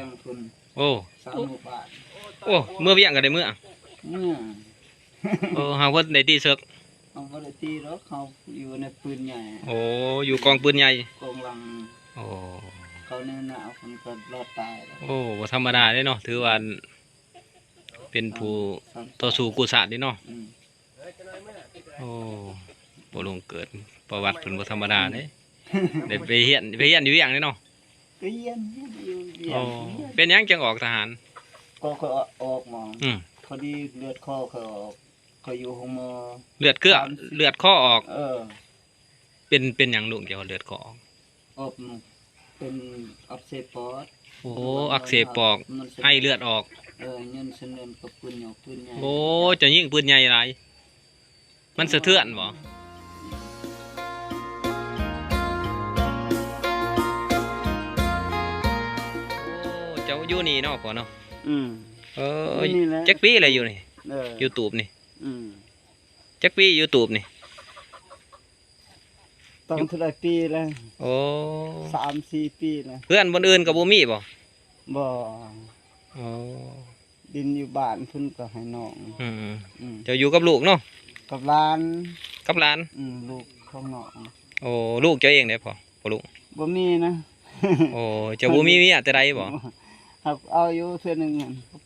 งคุณโอ้30,000 บาทโอ้เมื่อเวียงก็ได้เมื่อโอ้เฮาเพิ่นได้ตีเสือกเขาบ่ได้ตีหรอกเขาอยู่ในปืนใหญ่โอ้อยู่กองปืนใหญ่กองลังโอ้เขาเนี่ยนะเอาคนก็รอดตายแล้วโอ้บ่ธรรมดาเด้เนาะถือว่าเป็นผู้ต่อสู้กุศลเด้เนาะโอ้บ่ลงเกิดประวัติเพิ่นบ่ธรรมดาเด้ได้ไปเฮียนอยู่เวียงเด้เนาะไปเยี่ยนอยู่เวีย โอ้ น เป็นหยังจังออกทหารก็เขาออกมา พอดีเลือดคอเขาออกเขาอยู่ห้องหมอเลือดข้อออกเป็นหยังลูกเกี่ยวกับเลือดข้อออกเป็นอักเสบปอดโอ้อักเสบปอดให้เลือดออกเงินเสนนกับปืนใหญ่โอ้จะยิงปืนใหญ่ไรมันสะเทือนบ่เจ้าอยู่นี่เนาะพ่อเนาะจักปีอะไรอยู่นี่YouTube นี่จักปี YouTube นี่ต้องเท่าไรปีแล้วโอ้3-4 ปีแล้วเพื่อนบนอื่นกับบ่มีบ่โอ้ดินอยู่บ้านเพิ่นก็ให้น้องเจ้าอยู่กับลูกเนาะกับหลานลูกของน้องโอ้ลูกเจ้าเองได้พ่อลูกบ่มีนะโอ้เจ้าบ่มีเมียแต่ใดบ่ครับเอาอยู่เทื่อนึง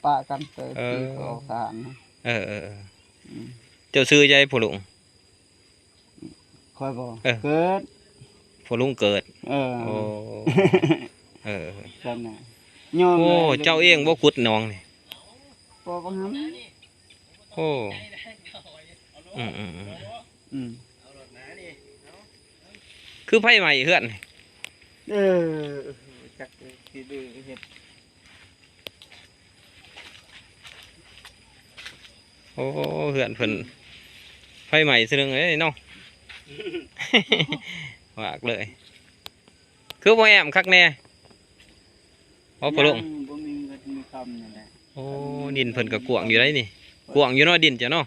ปะกันเติบปีก็ออกทหารเจ้าซื้อใจพ่อลุงค่อยบ่เกิดพ่อลุงเกิดโอ้ซั่นน่ะโอ้เจ้าเองบ่ขุดหนองนี่บ่บ่หำโอ้คือไผใหม่เฮือนจักสิดื้อเฮ็ดโอ้เฮือนเพิ่นไฟใหม่ซึ่งเอ้ยเนาะวากเลยคือบ่แอมคักแน่พ่อลุงบ่มีเงินมีคำนั่นแหละโอ้ดินเพิ่นก็กว้างอยู่ได้นี่กว้างอยู่เนาะดินจ้ะเนาะ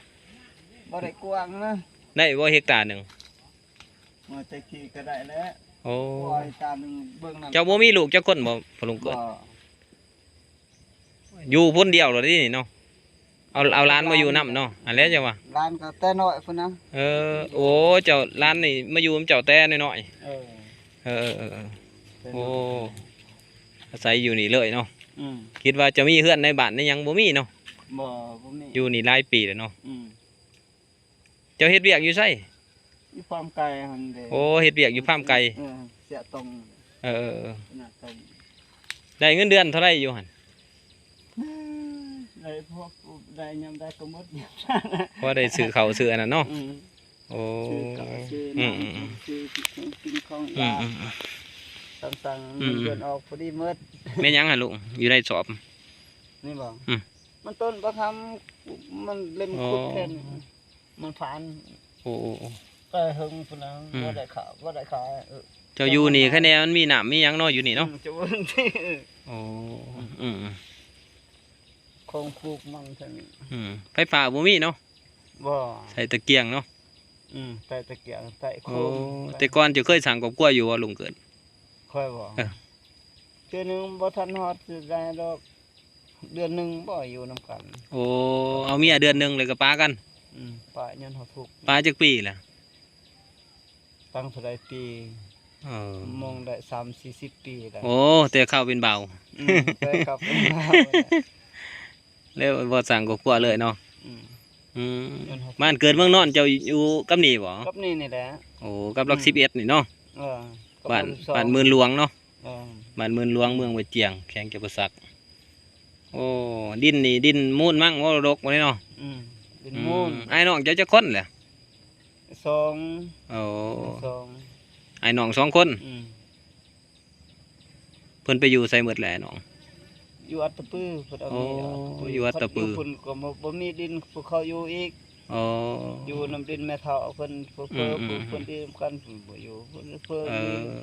บ่ได้กว้างนะได้บ่เฮกตาร์นึงมาแต่ขี้ก็ได้แล้วโอ้ตานึงเบิ่งนั่นเจ้าบ่มีลูกจักคนบ่พ่อลุงเกิดอยู่พุ่นเดียวเหรอนี่เนาะเอาร้านมาอยู่นำเนาะอันแล้วจ้ะว่าร้านก็แต่น้อยพุ่นนะโอ้เจ้าร้านนี่มาอยู่เจ้าแต่น้อยโอ้อาศัยอยู่นี่เลยเนาะคิดว่าจะมีเฮือนในบ้านนี่ยังบ่มีเนาะบ่มีอยู่นี่หลายปีแล้วเนาะเจ้าเฮ็ดเวียกอยู่ไสอยู่ฟาร์มไก่หั่นเด้โอ้เฮ็ดเวียกอยู่ฟาร์มไก่เสียตรงได้เงินเดือนเท่าไหร่อยู่หั่นได้พวกได้ยามได้ก็หมดพอได้ซื้อข้าวซื้ออันนั้นเนาะโอ้ซื้อกินของยาสั่งเดือนออกพอดีหมดแม่ยังหั่นลูกอยู่ในสอบนี่บ่มันต้นบ่ทำมันเล่มขุดแค่นี้มันผ่านโอ้ก็หึงพุ่นน่ะบ่ได้ขาวบ่ได้ขายเจ้าอยู่นี่คะแนนมันมีน้ำมีหยังเนาะอยู่นี่เนาะจะว่าที่โอ้คงปลูกมันเท่านี้ไฟฟ้าบ่มีเนาะบ่ใส่ตะเกียงเนาะใส่ตะเกียงใส่โคมแต่ก่อนจะเคยสั่งกับกล้วยอยู่ว่าลุงเกิดค่อยบ่เดือนนึงบ่ทันฮอดสิได้ดอกเดือนนึงบ่อยู่นำกันโอ้เอาเมียเดือนนึงเลยก็ปากันป้ายันเฮาทุกปาจักปีล่ะตั้งเท่าใดปีมองได้30-40 ปีแล้วโอ้แต่เข้าเป็นเบาแต่ครับเป็นเบาแล้วบ่สั่งกับกล้วยเลยเนาะบ้านเกิดเมืองนอนเจ้าอยู่กับนี่บ่กับนี่แหละโอ้กับหลัก11นี่เนาะบ้านเมืองหลวงเนาะบ้านเมืองหลวงเมืองไว้เจียงแข้งจะประสักโอ้ดินนี่ดินมูลมั่งมรดกบ่ได้เนาะดินมูลไอ้น้องเจ้าจะคนแหละ2โอ้ไอ้น้อง2คนเพิ่นไปอยู่ไสหมดแหละน้องอยู่อัตตปือเพิ่นเอาอยู่อัตตปือเพิ่นก็บ่มีดินพวกเขาอยู่อีกอยู่นำดินแม่เฒ่าเพิ่นเพิ่นดีกันบ่อยู่เพิ่น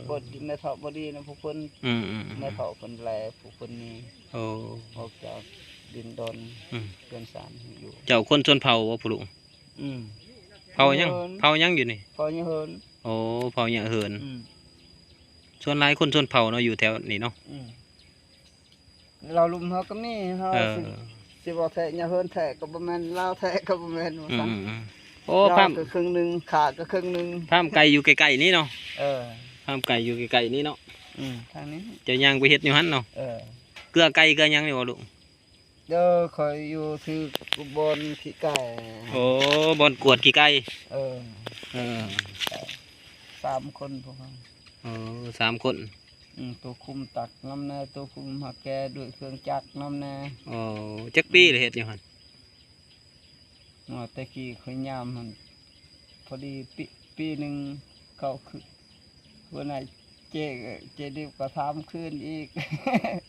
บ่ดินแม่เฒ่าบ่ดีนะพวกเพิ่นแม่เฒ่าเพิ่นแลพวกเพิ่นนี่ออกจากดินดอนเพิ่นสารอยู่เจ้าคนชนเผ่าบ่พ่อลุงเผ่ายังอยู่นี่เผ่ายังเฮินโอ้เผ่ายังเฮินส่วนหลายคนชนเผ่าเนาะอยู่แถวนี้เนาะ เราลุมเฮาก็มีเฮา เออ สิบ่แท้อย่าเฮินแท้ก็บ่แม่นลาวแท้ก็บ่แม่นว่า อื ซั่น มโอ้ เรา พาม ก็ครึ่งหนึงขาก็ครึ่งหนึง พามไก่อยู่ใกล้ๆนี่เนาะ เออ พามไก่อยู่ใกล้ๆนี่เนาะ ทางนี้ เจะย่างไปเฮ็ดอยู่หั่นเนาะ เออ เกลือไก่เกลือหยังนี่บ่ลูก เด้อคอยอยู่ที่อุบลขี้ไก่ โอ้บ่อนกวดขี้ไก่ เออ เออ 3คนพวกเรา โอ้3 คน ตัวคุมตักน้ำแน่ตัวคุมหักแกด้วยเครื่องจักรน้ำแน่ โอ้จักปีเลยเฮ็ดอยู่หั่น แต่กี้เคยยามมันพอดีปีหนึ่งเขาคือวันไหนเจดิบก็ทำคืนอีก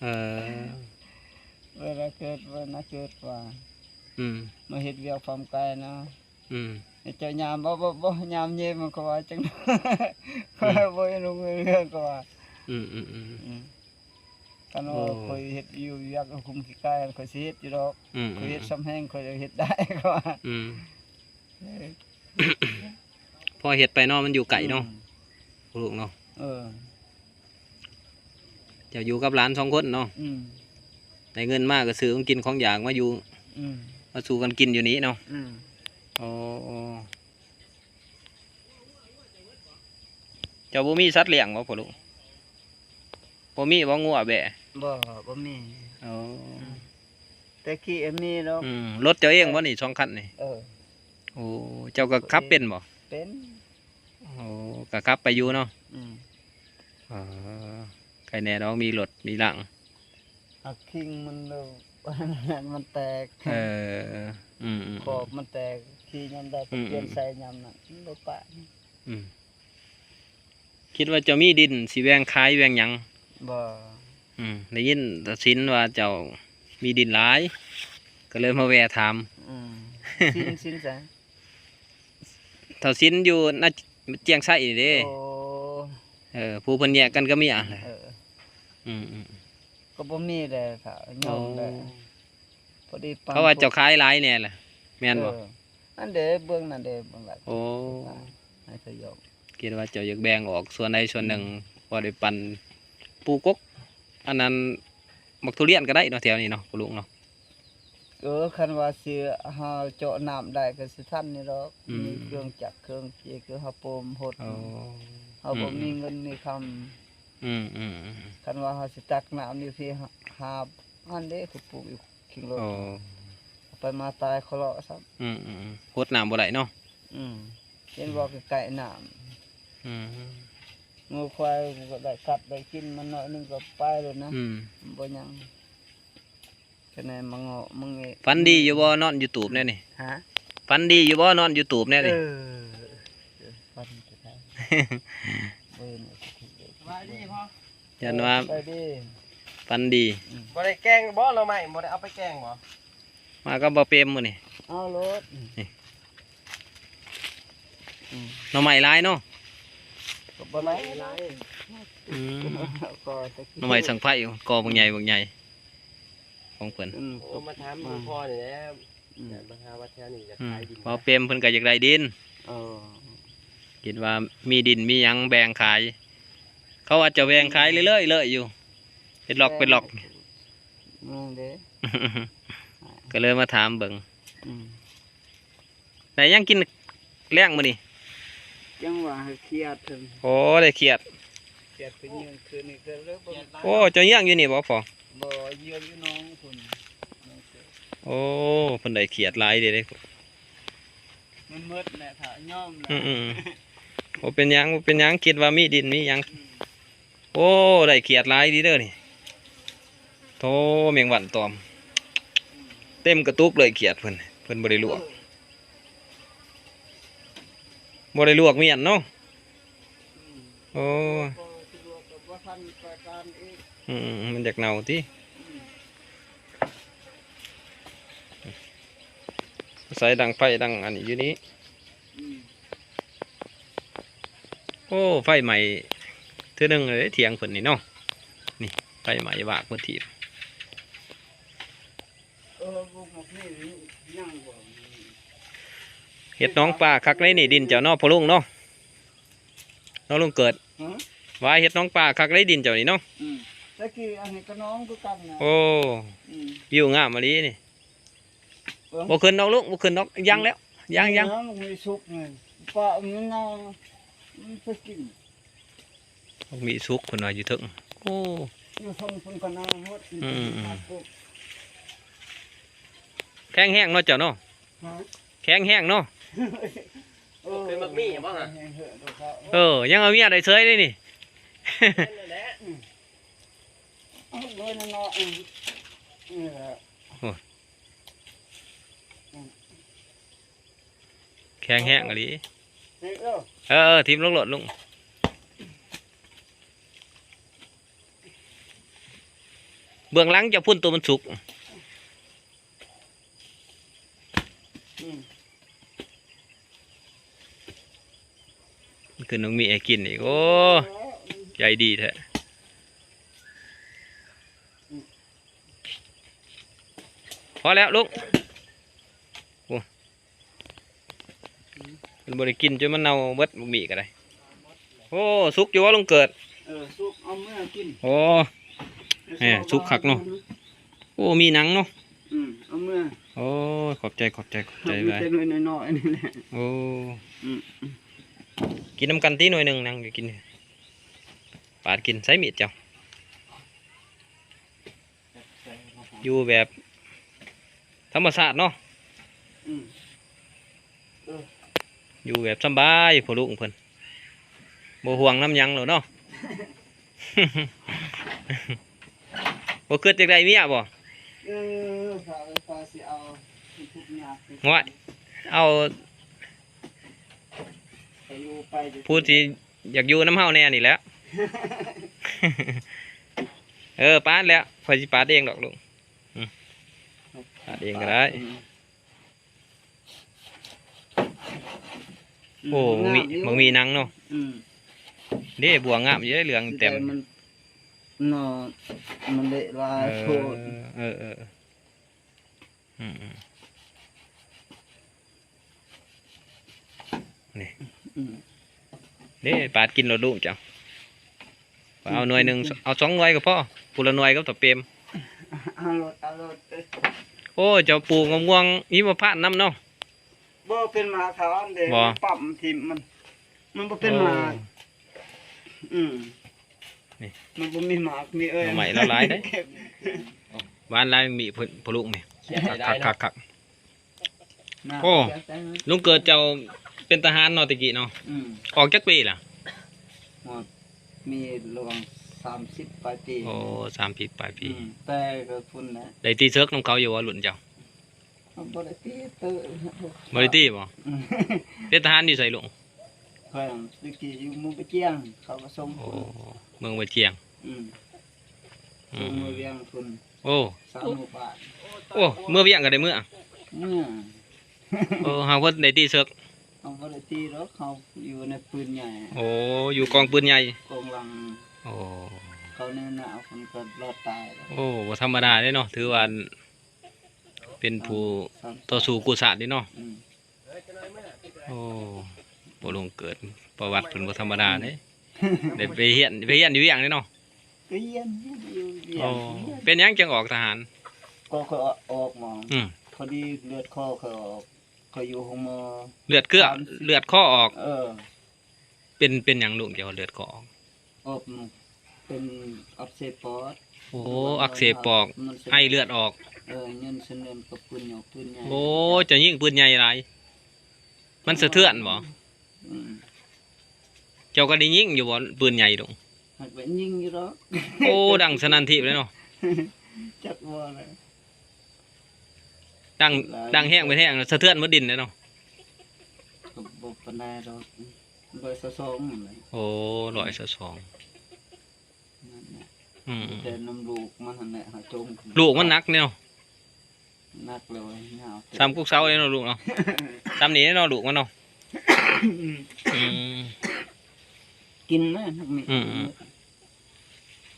เออ เวลาเกิดว่า อืม มาเฮ็ดเวียกความไกลเนาะ อืม เจ้ายามบ่ยามเย็นมันก็ว่าจัง บ่ลงเรื่องก็ว่า อืม กันว่าคอยเฮ็ดอยู่เวียกคุมขี้ไก่คอยสิเฮ็ดอยู่ดอก อืม คอยเฮ็ดซ้ำแห้งคอยเฮ็ดได้ก็ว่า อืมพอเฮ็ดไปเนาะมันอยู่ไกลเนาะลูกเนาะ เออ เจะอยู่กับหลาน2 คนเนาะ อืม ได้เงินมากก็ซื้อของกินของอยากมาอยู่ อืม มาสู่กันกินอยู่นี้เนาะ อืม โอ้เจ้าบ่มีสัตว์เลี้ยงบ่พ่อลูกบ่มีบ่งัวแบะ บ่มี โอ้ แต่ขี้มีเนาะ รถเจ้าเองบ่นี่2 คันนี่ เออ โอ้เจ้าก็ขับเป็นบ่ เป็น โอ้ก็ขับไปอยู่เนาะ อืม อ๋อใครแน่น้องมีรถมีหลัง หักคิงมันเร็ว มันแตก เอออืม ขอบมันแตกขี้ยามได้ไปเปลี่ยนใส่ยามนั้นมันบ่ปะ อืมคิดว่าเจ้ามีดินสิแบ่งขายแบ่งหยัง บ่ ได้ยินตัดสินว่าเจ้ามีดินหลาย ก็เลยมาแวะถาม อืมสินซะ เท่าสินอยู่น่าเจียงไส้นี่เด้ โอ้ ผู้เพิ่นแยกกันก็มีอ่ะ เออ อืม ก็บ่มีแหละค่ะยอมได้พอดีปัง เขาว่าเจ้าขายหลายแน่ล่ะแม่นบ่ อันเด้เบิ่งนั่นเด้เบิ่งล่ะ โอ้ ให้ทยอย คิดว่าเจ้าอยากแบ่งออกส่วนใดส่วนหนึ่งพอได้ปันปลูกกกอันนั้นมักทุเรียนก็ได้เนาะแถวนี้เนาะปลูกเนาะ คันว่าสิเฮาเจาะน้ำได้ก็สิทันนี่ดอก อืม มีเครื่องจักรเครื่องเจคือเฮาโปมหด โอ้ เฮาบ่มีเงินมีคำ อืม คันว่าเฮาสิตักน้ำนี่สิหาอันเด้คือปลูกอยู่คิงรถ โอ้ ไปมาตายเขาเลาะซับ โคตรน้ำบ่ได้เนาะ เห็นว่าใกล้ๆน้ำงูควายก็ได้กัดได้กินมันน้อยหนึงก็ไปเลยนะบ่ยังคะแนนมังเงาะมังเงะ ฟันดีอยู่บ่นอนยูทูบแน่นี่ ฮะ ฟันดีอยู่บ่นอนยูทูบแน่นี่ ฟันจะได้เบิ่ง สบายดีพ่อ ยันว่า ไปดิ ฟันดี บ่ได้แกล้งบ่เราไม่บ่ได้เอาไปแกล้งบ่ มาก็บ่เปรมมื้อนี่ เอารถ หน่อไม้หลายเนาะ ก็บ่ได้หลาย ก็ตะ หน่อไม้สังไผกอบักใหญ่ของเพิ่น โอ้มาถามคุณพ่อนี่แหละมาหาวัดแถวนี้จะขายดิน พอเปรมเพิ่นก็อยากได้ดิน เออ คิดว่ามีดินมีหยังแบ่งขาย เขาว่าจะแบ่งขายเรื่อยๆเลยอยู่เป็นหลอก มึงเด้ ก็เลยมาถามเบิ่ง อืม ไหนยังกินแล้งมื้อนี่ จังว่าให้เครียดถึง โอ้ได้เครียด เครียดเป็นยังคืนนี้ก็เลิกบ่ โอ้เจ้าเยี่ยงอยู่นี่บ่พอ บ่เยี่ยมอยู่น้องคุณน้องเจ้า โอ้เพิ่นได้เครียดหลายเด้ มันมืดแหละถ้าย่อมแหละ บ่เป็นหยังคิดว่ามีดินมีหยังโอ้ได้เครียดหลายดีเด้อนี่โธ่แมงวันตอม เต็มกระตุกเลยเครียดเพิ่นบ่ได้ลวกเมียนเนาะโอ้ บ่สะดวกก็บ่ทันประการอีก มันอยากเน่าติใส่ดังไฟดังอันนี้อยู่นี้ อืม โอ้ไฟใหม่เทื่อนึงเลยเถียงเพิ่นนี่เนาะนี่ไฟใหม่วากพื้นที่ บุกหมกนี่ยังบ่ เฮ็ดน้องปลาคักเลยนี่ดินเจ้าเนาะพ่อลุงเนาะน้องลุงเกิด ฮะ ว่าเฮ็ดน้องปลาคักเลยดินเจ้านี่เนาะ อืม ตะกี้อันนี้ก็น้องคือกันนะ โอ้ อืม วิวงามมาลีนี่บ่ขึ้นดอกลูกบ่ขึ้นดอกยังแล้วยัง น้ำมีสุกเลยปลามันน่ามันไปกิน มีสุกเพิ่นว่าอยู่ถึงโอ้ อยู่ทงคนก็น่าหด แข็งแห้งเนาะเจ้าเนาะแข็งแห้งเนาะ เป็นมักมี่บ้างอ่ะ ยังเอาเมียได้เฉยเลยนี่ นั่นแหละ เลยนั่นเนาะนี่แหละ แข็งแห้งอะลี นี่ทีมลงรถลุงเบื้องหลังจะพุ่นตัวมันสุกคือน้องมีไอ้กินอีกโอ้ใจดีแท้พอแล้วลุงโอ้มันบริกินจนมันเน่าเบิดบุกมีก็ได้โอ้สุกอยู่ว่าลุงเกิด สุกเอาเมื่อกิน โอ้แหมสุกคักเนาะโอ้มีหนังเนาะ เอาเมื่อ โอ้ขอบใจ มี หลาย แต่หน่อยน้อยๆนี่แหละ โอ้กินน้ำกันตีหน่อยหนึ่งนั่งอยู่กินปาดกินใส่มีดเจ้าอยู่แบบธรรมชาติเนาะอยู่แบบสบายพอลูกเพิ่นบ่ห่วงน้ำหยังหรอกเนาะ บ่เกิดจากใดเมียบ่ ฝาสิเอาทุกอย่าง ง่อยเอา ไปอยู่ไป พูดสิอยากอยู่น้ำเฮาแน่นี่แหล้ว ปาดแล้วคอยสิปาดเองดอกลุงปาดเองก็ได้โอ้มันมีหนังเนาะเด้บัวงามอยู่ได้เหลืองเต็ม มันเละลายโคตร นี่เด้ปาดกินเราลูกจ้ะเอาหน่วยหนึ่งเอา2 หน่วยก็พอปูละหน่วยก็ต่อเปรม เอารถ โอ้เจ้าปูงม่วงๆหิมพานต์น้ำเนาะ บ่เป็นหมาขาวอันเด้ปั๊มทิมมันบ่เป็นหมามันบ่มีหมากมีเอ้ย ใหม่แล้วหลายได้บ้านหลายมีพลุกนี่คักโอ้ลุงเกิดเจ้าเป็นทหารเนาะตะกี้เนาะออกจักปีล่ะ มีระหว่าง30 ปลายปี โอ้30 ปลายปี แต่ก็พุ่นนะ ได้ตีเซิร์กน้องเขาอยู่ว่าหลุนเจ้า บ่ได้ตีเตอ บ่ได้ตีบ่เป็นทหารอยู่ไสลุง เพิ่นตะกี้อยู่หมู่ไปเจียงเขาก็ส่ง โอ้เมืองบ่เจียง ส่งมือเวียงพุ่น โอ้ 3 หมู่บ้าน โอ้เมื่อเวียงก็ได้เมื่อ เนี่ย โอ้เฮาเพิ่นได้ตีเซิร์ก เอาบ่ได้ตีหรอกเขาอยู่ในปืนใหญ่ โอ้อยู่กองปืนใหญ่ กองหลัง โอ้ เขาแน่นเอาคนก็รอดตายแล้ว โอ้บ่ธรรมดาเด้เนาะถือว่าเป็นผู้ต่อสู้กุศลนี่เนาะโอ้บ่ลงเกิดประวัติเพิ่นบ่ธรรมดาเด้ ได้ไปเฮียนอยู่เวียงเด้เนาะ ก็เยี่ยมอยู่เวีย โอ้ ง เป็นหยังจังออกทหาร ก็เขาออกมา อืม พอดีเลือดคอเขาออกเขาอยู่ห้องหมอ เลือดเกลือเลือดข้อออก เป็นหยังลุงเกี่ยวกับเลือดข้อออก ออกเป็นอักเสบปอด โอ้อักเสบปอดให้เลือดออก เงินเสนกับปืนหยอกปืนใหญ่ โอ้จะยิงปืนใหญ่หลายมันสะเทือนบ่ อืม เจ้าก็ได้ยิงอยู่บ่ปืนใหญ่ลุง หักไปยิงอยู่หรอก โอ้ดังสนั่นทิพย์เลยเนาะ จักว่าเลย ดังแห้งไปแห้งสะเทือนหมดดินเลยเนาะ ก็บ่ปานใดดอกบ่สะสมนั่นแหละ โอ้122 นั่นแหละ อืม แต่น้ำลูกมันนั่นแหละหาจม ลูกมันหนักเนี่ยเนาะ นักเลยเหงา ซ้ำกุกเสาเลยเนาะลูกเนาะซ้ำนี้เนาะลูกมันเนาะอืม กินไหมนักมี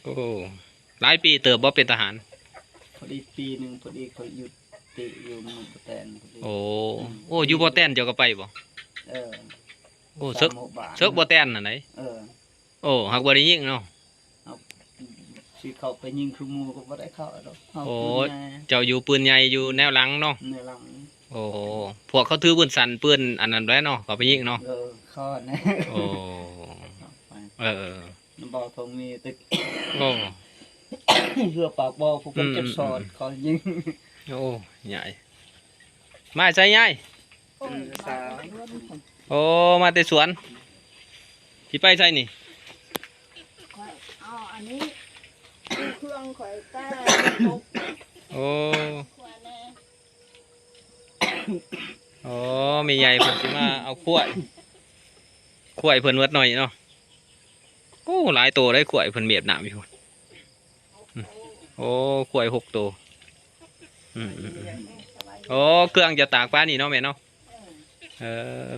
โอ้หลายปีเติบบ่เป็นทหาร พอดีปีหนึ่งพอดีเขาหยุดติอยู่เมืองปะแตนพอดี โอ้อยู่บ่แต้นเจ้าก็ไปบ่ เออ โอ้เซิก 3 หมู่บ้าน เซิกบ่แต้นน่ะไหน เออ โอ้หักบ่ได้ยิงเนาะ สิ สิเข้าไปยิงครูหมู่ก็บ่ได้เข้าดอกเฮา โอ้ ปืนใหญ่ เจ้าอยู่ปืนใหญ่อยู่แนวหลังเนาะ ในหลัง โอ้พวกเขาถือปืนสั่นปืนอันนั้นไว้เนาะเขาไปยิงเนาะ เข้านะ โอ้เออ น้ำบ่อทงมีตึก โอ้ เรือปากบ่อผู้คนเจ็บสอดเขายิง โอ้ใหญ่มาใส่ใหญ่ สาว โอ้มาแต่สวนที่ไปใส่นี่ เอาอันนี้เครื่องข่อยแต่ตก โอ้ ขวาแน่ โอ้มีใหญ่เพิ่นสิมาเอาขวายเพิ่นเวิดหน่อยเนาะโอ้หลายตัวได้ขวายเพิ่นเมียบหนามอยู่โอ้ขวาย6 ตัวโอ้เครื่องจะตากปลานี่เนาะแม่เนาะ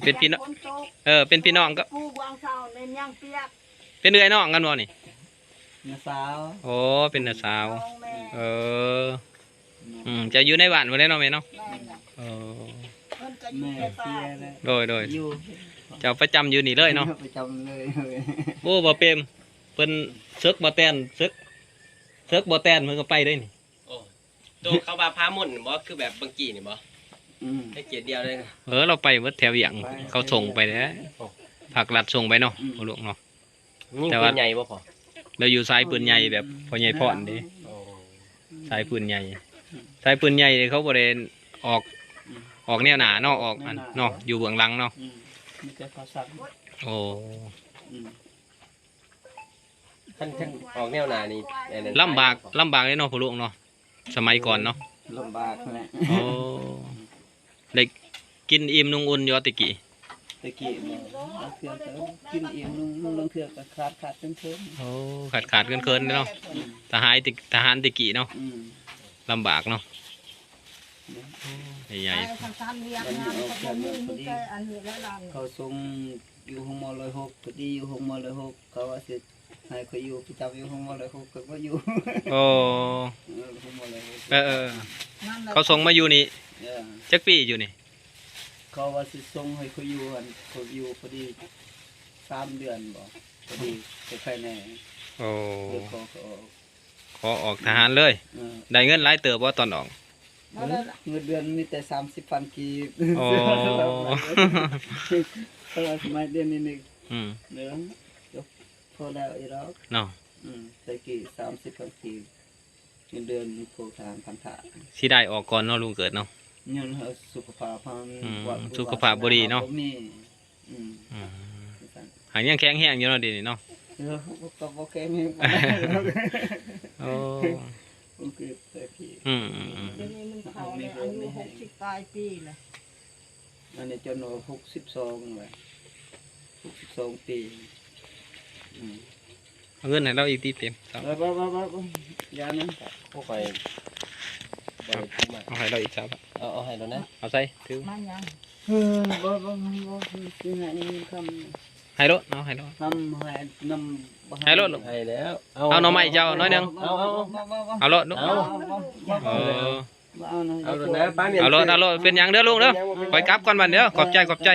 เป็นพี่น้อง ฝนตก เป็นพี่น้องก็ ปูวางเสาในยังเปียก เป็นเอื้อยน้องกันบ่นี่ น้าสาว โอ้เป็นน้าสาว น้องแม่ จะอยู่ในบ้านบ่ได้เนาะแม่เนาะ แม่น่ะ เออ เพิ่นก็อยู่ แม่ ใน เสี ป่าย แล้ว โดย อยู่ เจ้าประจำอยู่นี่เลยเนาะ ประจำเลย โอ้บ่เปรมเพิ่นซึกบ่แตนซึกบ่แตนเพิ่นก็ไปได้นี่ โอ้ตัวเขาบาพามุ่นบ่คือแบบบางกี้นี่บ่ อืม ให้เกียรติเดียวเลยนะ เราไปเบิดแถวเวียงเขาส่งไปแล้วผักลัดส่งไปเนาะบ่ลูกเนาะ ยิ่ง แต่ ปื ว่า นใหญ่บ่พอ เราอยู่สายปืนใหญ่แบบพ่อใหญ่พรเด้ โอ้ สายปืนใหญ่สายปืนใหญ่เขาบ่ได้ออกแนวหน้าเนาะออกอันเนาะอยู่เบื้องหลังเนาะ อืมมีแต่ภาษา โอ้ อืม ท่านออกแนวหน้านี่อันนั้น ลำบากเลยเนาะพ่อลูกเนาะสมัยก่อนเนาะ ลำบากแหละ โอ้ได้กินอิ่มนุ่งอุ่นอยู่ตะกี้ ตะกี้เนี่ยเอาเครื่องเติมกินอิ่มนุ่งลงเครื่องก็ขาดเติม โอ้ขาดเกินๆเนาะทหารตะกี้เนาะ อืม ลำบากเนาะใหญ่ ไปทางการเรียนงานก็บ่มีมีแต่อันนี้แล้วล่ะ เขาส่งอยู่ห้องม.106พอดีอยู่ห้องม.106เขาว่าสิให้เขาอยู่ประจำอยู่ห้องม.106ก็บ่อยู่ ๆโอ้ ห้องม.106 นั่นแหละ เขาส่งมาอยู่นี่ เออ จักปีอยู่นี่ เขาว่าสิส่งให้เขาอยู่หั่นเขาอยู่พอดี3 เดือนบ่พอดีไปใครแน่ โอ้ เดี๋ยวเขาก็ออก ขอออกทหารเลย เออ ได้เงินหลายเติบบ่ตอนออก นั่นแหละ เงินเดือนมีแต่ 30,000 กีบ โอ้ เออสมัยเดือนนี้นี่ อืม เด้อจบพอแล้วอีหรอก เนาะ แต่กี่30,000 กีบเงินเดือนโทรทางพันธะ สิได้ออกก่อนเนาะลุงเกิดเนาะ เงินเฮาสุขภาพมัน สุขภาพบ่ดีเนาะ บ่มีอืม อืมหางยังแข็งแรงอยู่เนาะเดี๋ยวนี้เนาะ เออก็บ่แข็งแรงปานใดหรอก โอ้ ผมคือแต่กี้ อืม เดี๋ยวนี้มันเข้าในอายุ60ปลายปีแล้ว อันนี้จนว่า62แล้ว62 ปีอืม เอาเงินให้เราอีกทีเต็มครับ บ่อย่านะ พวกข่อยบ่ได้พูดมา เอาให้เราอีกครับ เอาให้แล้วนะ เอาใส่ถือ มันยัง บ่สิให้คำ ให้รถเอาให้รถ ทำให้นำ ให้รถลูก ให้แล้ว เอาหน่อไม้เจ้าน้อยหนึง เอารถลูก เอา เออ เอานะ เอาแล้วนะป้าเนี่ย เอารถเป็นหยังเด้อลูกเด้อคอยกลับก่อนบัดเด้อขอบใจ